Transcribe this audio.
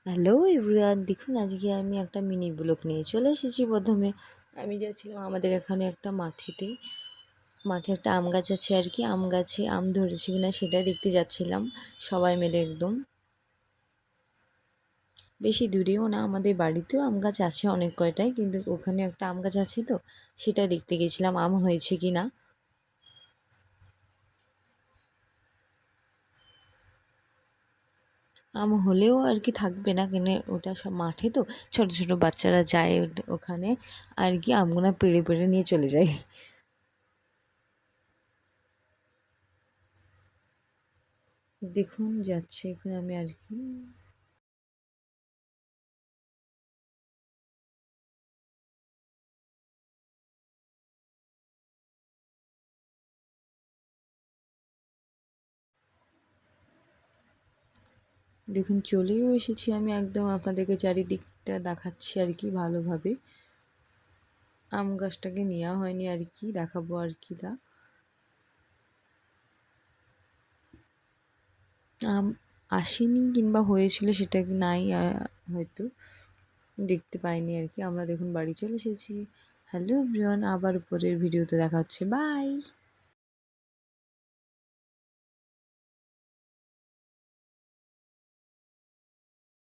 Hello everyone, দেখুন আজকে আমি একটা মিনি ব্লগ নিয়ে চলে এসেছি। প্রথমে আমি যাচ্ছিলাম আমাদের এখানে একটা মাঠে একটা আম গাছ আছে আর কি। আম গাছে আম ধরেছে কিনা সেটা দেখতে যাচ্ছিলাম সবাই মিলে। একদম বেশি দূরেও না, আমাদের বাড়িতেও আম গাছ আছে অনেক কয়টাই, কিন্তু ওখানে একটা আম গাছ আছে তো সেটা দেখতে গেছিলাম আম হয়েছে কি না। আম হলেও আর কি থাকবে না কেন, ওটা সব মাঠে তো ছোট ছোট বাচ্চারা যায় ওখানে আর কি, আমগুলো পেড়ে পেড়ে নিয়ে চলে যায়। দেখুন যাচ্ছে এখানে আমি আর কি। দেখুন চলেও এসেছি আমি, একদম আপনাদেরকে চারিদিকটা দেখাচ্ছি আর কি ভালোভাবে। আম গাছটাকে নেওয়া হয়নি আর কি, দেখাবো আর কি। আম আসেনি কিংবা হয়েছিল সেটা নাই হয়তো দেখতে পাইনি আর কি। আমরা দেখুন বাড়ি চলে এসেছি। হ্যালো এভরিওয়ান, আবার পরের ভিডিওতে দেখা হচ্ছে, বাই।